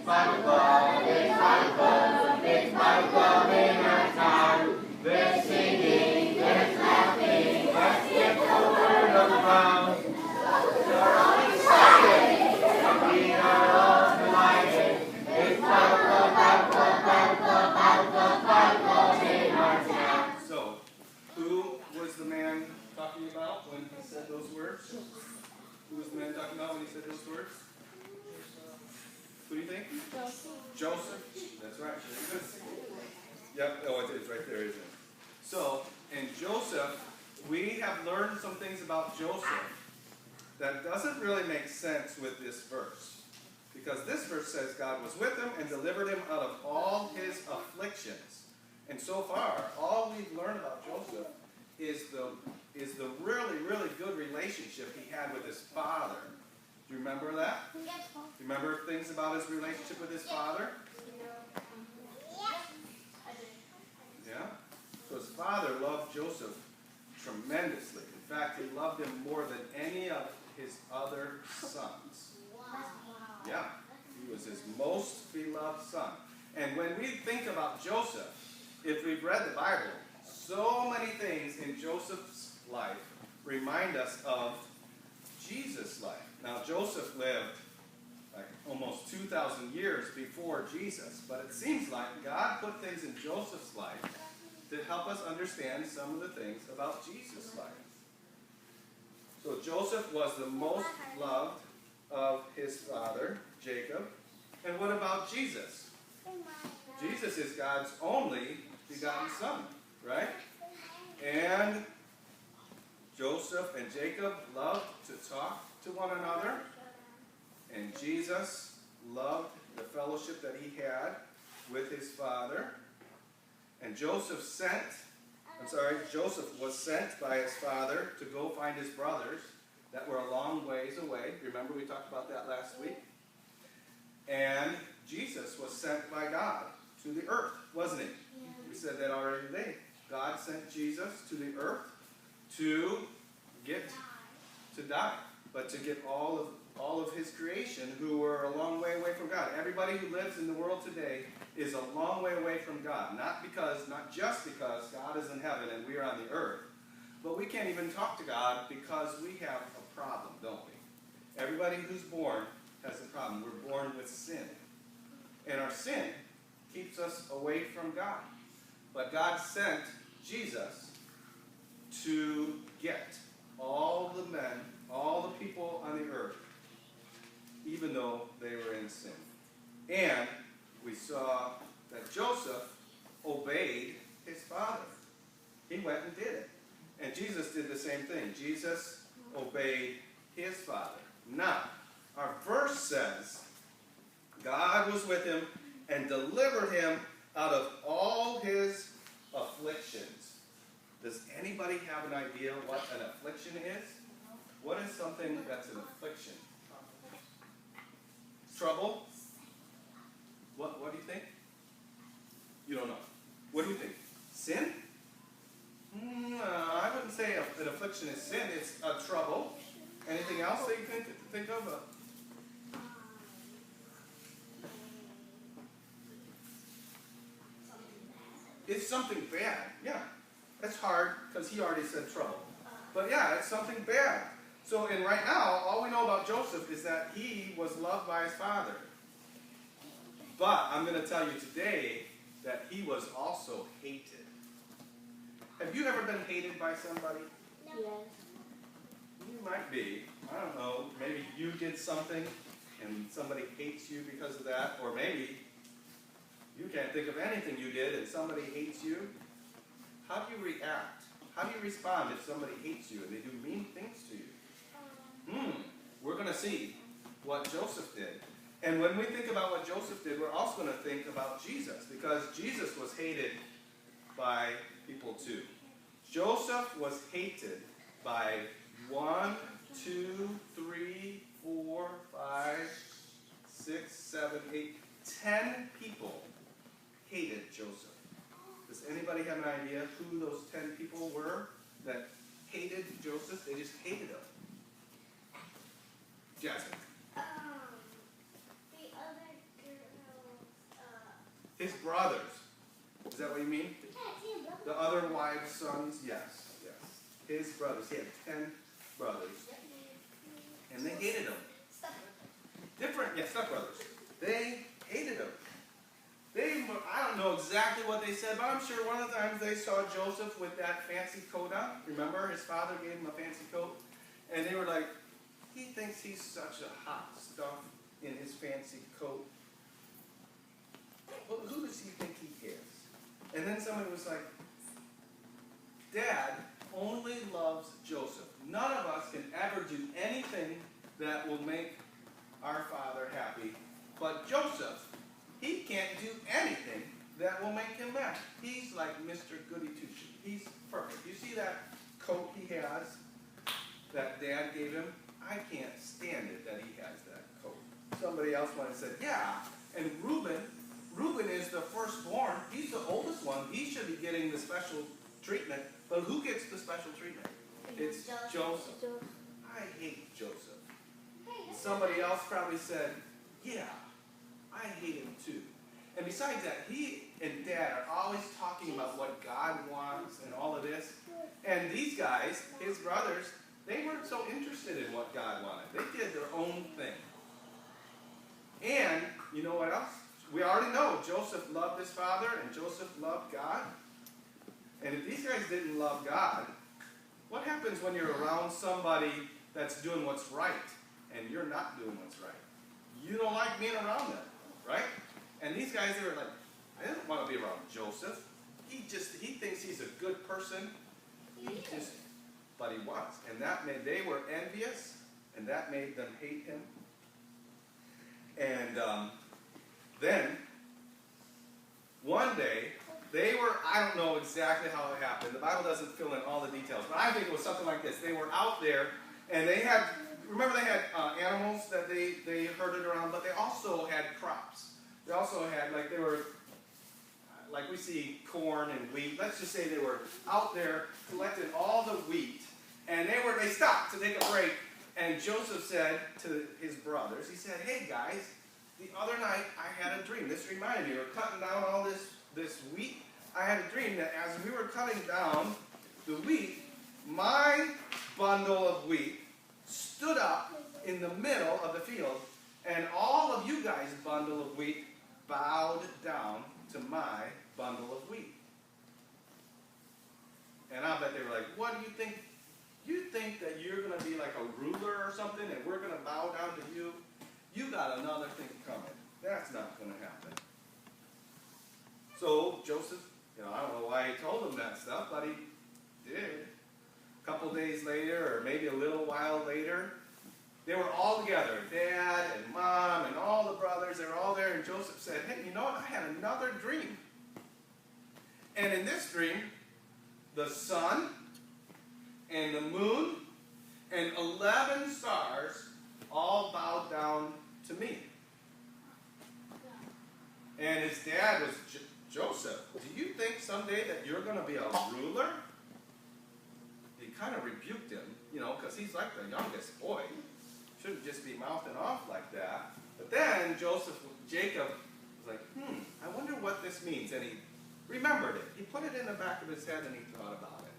So, who was the man talking about when he said those words? Who was the man talking about when he said those words? Who do you think? Joseph. That's right. Yep. Oh, it's right there, isn't it? So, in Joseph, we have learned some things about Joseph that doesn't really make sense with this verse. Because this verse says God was with him and delivered him out of all his afflictions. And so far, all we've learned about Joseph is the really, really good relationship he had with his father. Do you remember that? Do you remember things about his relationship with his father? Yeah? So his father loved Joseph tremendously. In fact, he loved him more than any of his other sons. Yeah. He was his most beloved son. And when we think about Joseph, if we've read the Bible, so many things in Joseph's life remind us of Jesus' life. Now, Joseph lived like almost 2,000 years before Jesus, but it seems like God put things in Joseph's life to help us understand some of the things about Jesus' life. So Joseph was the most loved of his father, Jacob. And what about Jesus? Jesus is God's only begotten son, right? And Joseph and Jacob loved to talk to one another. And Jesus loved the fellowship that he had with his father. And Joseph was sent by his father to go find his brothers that were a long ways away. Remember we talked about that last week? And Jesus was sent by God to the earth, wasn't he? Yeah. We said that already today. God sent Jesus to the earth to die, but to get all of his creation who were a long way away from God. Everybody who lives in the world today is a long way away from God. Not just because God is in heaven and we are on the earth, but we can't even talk to God because we have a problem, don't we? Everybody who's born has a problem. We're born with sin. And our sin keeps us away from God. But God sent Jesus to get all the men, all the people on the earth, even though they were in sin. And we saw that Joseph obeyed his father. He went and did it. And Jesus did the same thing. Jesus obeyed his father. Now, our verse says, God was with him and delivered him out of all his afflictions. Does anybody have an idea what an affliction is? What is something that's an affliction? Trouble? What do you think? You don't know. What do you think? Sin? I wouldn't say an affliction is sin. It's a trouble. Anything else that you can think of? It's something bad. Yeah. That's hard because he already said trouble. But yeah, it's something bad. So, and right now, all we know about Joseph is that he was loved by his father. But I'm going to tell you today that he was also hated. Have you ever been hated by somebody? Yes. You might be. I don't know. Maybe you did something and somebody hates you because of that. Or maybe you can't think of anything you did and somebody hates you. How do you react? How do you respond if somebody hates you and they do mean things to you? We're going to see what Joseph did. And when we think about what Joseph did, we're also going to think about Jesus, because Jesus was hated by people too. Joseph was hated by 1, 2, 3, 4, 5, 6, 7, 8, 10 people hated Joseph. Does anybody have an idea who those 10 people were that hated Joseph? They just hated him. Jasmine. The other girl. His brothers. Is that what you mean? The other wives' sons? Yes. Yes. His brothers. He had 10 brothers. And they hated him. Different, yeah, stepbrothers. They hated him. I don't know exactly what they said, but I'm sure one of the times they saw Joseph with that fancy coat on. Remember, his father gave him a fancy coat? And they were like, he thinks he's such a hot stuff in his fancy coat. Well, who does he think he is? And then somebody was like, Dad only loves Joseph. None of us can ever do anything that will make our father happy. But Joseph, he can't do anything that will make him mad. He's like Mr. Goody Two-Shoes. He's perfect. You see that coat he has that Dad gave him? I can't stand it that he has that coat. Somebody else might have said, yeah, and Reuben is the firstborn. He's the oldest one. He should be getting the special treatment. But who gets the special treatment? It's Joseph. I hate Joseph. Somebody else probably said, yeah, I hate him too. And besides that, he and Dad are always talking about what God wants and all of this. And these guys, his brothers, they weren't so interested in what God wanted. They did their own thing. And you know what else? We already know Joseph loved his father and Joseph loved God. And if these guys didn't love God, what happens when you're around somebody that's doing what's right and you're not doing what's right? You don't like being around them, right? And these guys, they were like, I don't want to be around Joseph. He thinks he's a good person. But he was. And that made, they were envious, and that made them hate him. And then, one day, they were, I don't know exactly how it happened. The Bible doesn't fill in all the details, but I think it was something like this. They were out there, and they had, remember they had animals that they herded around, but they also had crops. They also had, like they were, like we see corn and wheat. Let's just say they were out there collecting all the wheat, and they stopped to take a break. And Joseph said to his brothers, he said, hey guys, the other night I had a dream. This reminded me, we were cutting down all this wheat. I had a dream that as we were cutting down the wheat, my bundle of wheat stood up in the middle of the field, and all of you guys' bundle of wheat bowed down to my bundle of wheat. And I bet they were like, what do you think? You think that you're going to be like a ruler or something and we're going to bow down to you? You got another thing coming. That's not going to happen. So Joseph, I don't know why he told them that stuff, but he did. A couple days later, or maybe a little while later, they were all together. Dad and Mom and all the brothers, they were all there, and Joseph said, hey, you know what? I had another dream. And in this dream, the sun and the moon and 11 stars all bowed down to me. And his dad was Joseph, do you think someday that you're going to be a ruler? He kind of rebuked him, because he's like the youngest boy. Shouldn't just be mouthing off like that. But then Jacob was like, I wonder what this means. And he remembered it. He put it in the back of his head and he thought about it.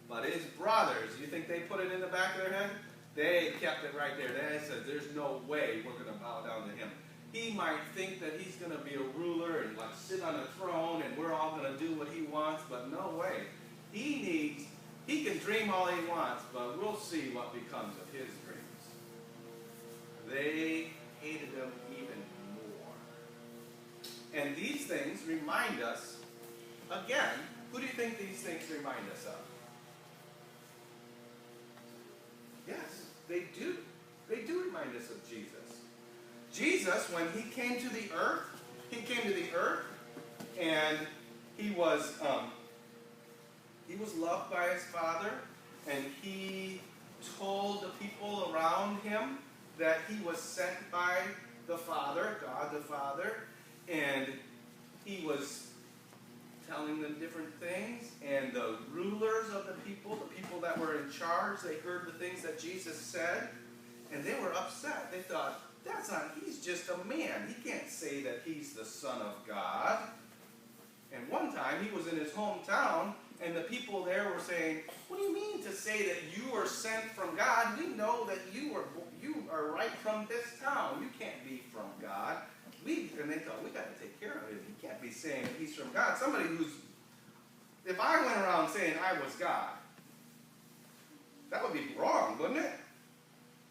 But his brothers, you think they put it in the back of their head? They kept it right there. They said, there's no way we're going to bow down to him. He might think that he's going to be a ruler and like sit on a throne and we're all going to do what he wants, but no way. He can dream all he wants, but we'll see what becomes of his dreams. They hated him even more. And these things remind us, again, who do you think these things remind us of? Yes, they do. They do remind us of Jesus. Jesus, when he came to the earth, and he was loved by his Father, and he told the people around him that he was sent by the Father, God the Father, and he was telling them different things, and the rulers of the people that were in charge, they heard the things that Jesus said, and they were upset. They thought, he's just a man. He can't say that he's the Son of God. And one time he was in his hometown, and the people there were saying, "What do you mean to say that you were sent from God? We know that you are right from this town. You can't be from God." And they thought, we got to take care of him. He can't be saying that he's from God. Somebody if I went around saying I was God, that would be wrong, wouldn't it?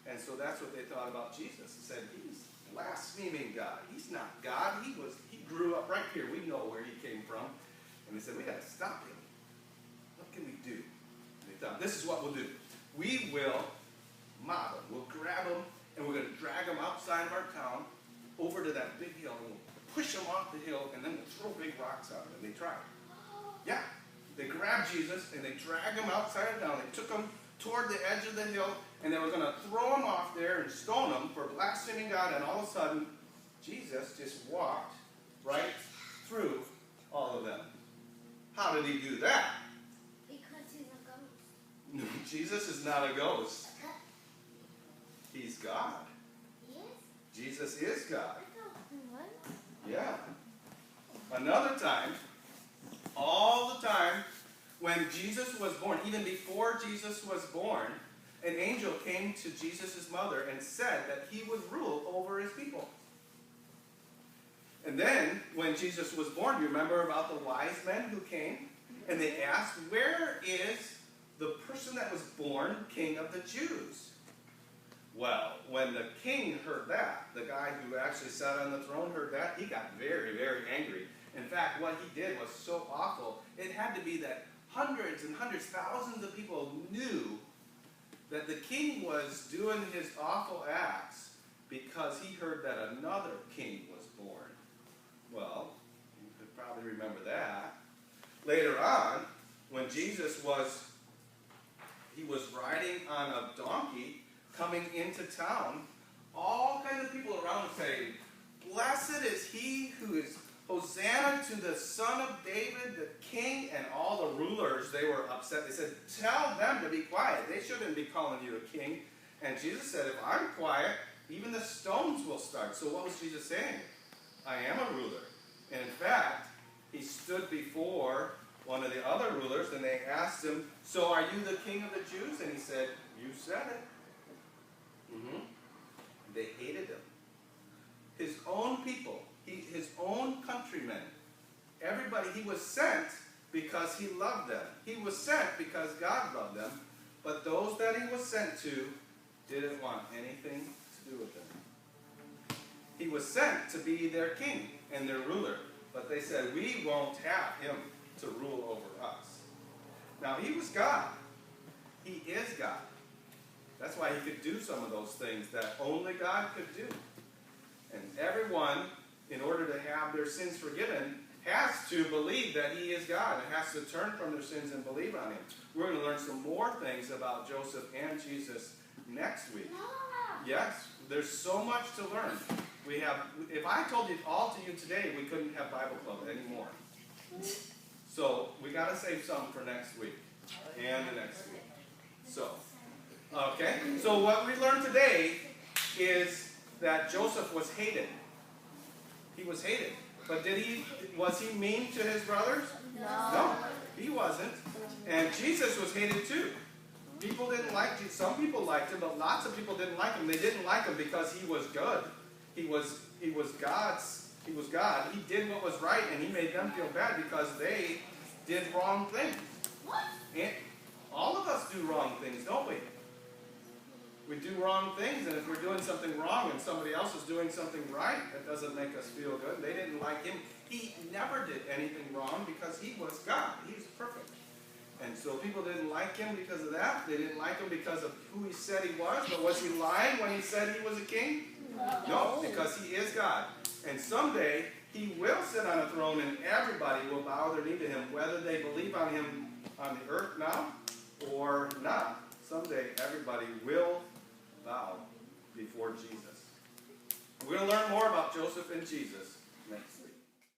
And so that's what they thought about Jesus. They said, he's blaspheming God. He's not God. He grew up right here. We know where he came from. And they said, we got to stop him. What can we do? And they thought, this is what we'll do. We will mob him. We'll grab him, and we're going to drag him outside of our town over to that big hill, and we'll push him off the hill, and then we'll throw big rocks at him. And they tried. Yeah. They grabbed Jesus, and they dragged him outside of town. They took him toward the edge of the hill, and they were going to throw him off there and stone him for blaspheming God. And all of a sudden, Jesus just walked right through all of them. How did he do that? Because he's a ghost. Jesus is not a ghost. He's God. He is? Jesus is God. What? Yeah. Another time, all the time, when Jesus was born, even before Jesus was born, an angel came to Jesus' mother and said that he would rule over his people. And then, when Jesus was born, do you remember about the wise men who came? And they asked, where is the person that was born king of the Jews? Well, when the king heard that, the guy who actually sat on the throne heard that, he got very, very angry. In fact, what he did was so awful, it had to be that hundreds and hundreds, thousands of people knew that the king was doing his awful acts because he heard that another king was born. Well, you could probably remember that. Later on, when Jesus was riding on a donkey coming into town, all kinds of people around saying, blessed is he who is Hosanna to the Son of David, the King. And all the rulers, they were upset. They said, tell them to be quiet. They shouldn't be calling you a king. And Jesus said, if I'm quiet, even the stones will start. So what was Jesus saying? I am a ruler. And in fact, he stood before one of the other rulers, and they asked him, so are you the king of the Jews? And he said, you said it. They hated him. His own people, his own countrymen, everybody, he was sent because he loved them. He was sent because God loved them. But those that he was sent to didn't want anything to do with him. He was sent to be their king and their ruler. But they said, we won't have him to rule over us. Now, he was God. He is God. That's why he could do some of those things that only God could do. And everyone, in order to have their sins forgiven, has to believe that he is God and has to turn from their sins and believe on him. We're going to learn some more things about Joseph and Jesus next week. Yes, there's so much to learn. If I told it all to you today, we couldn't have Bible Club anymore. So we got to save some for next week and the next week. So what we learned today is that Joseph was hated. He was hated. But was he mean to his brothers? No, he wasn't. And Jesus was hated too. People didn't like Jesus. Some people liked him, but lots of people didn't like him. They didn't like him because he was good. He was God. He did what was right, and he made them feel bad because they did wrong things. And all of us do wrong things, don't we? We do wrong things, and if we're doing something wrong and somebody else is doing something right, that doesn't make us feel good. They didn't like him. He never did anything wrong because he was God. He was perfect. And so people didn't like him because of that. They didn't like him because of who he said he was. But was he lying when he said he was a king? No, because he is God. And someday he will sit on a throne and everybody will bow their knee to him, whether they believe on him on the earth now or not. Someday everybody will bow before Jesus. We're going to learn more about Joseph and Jesus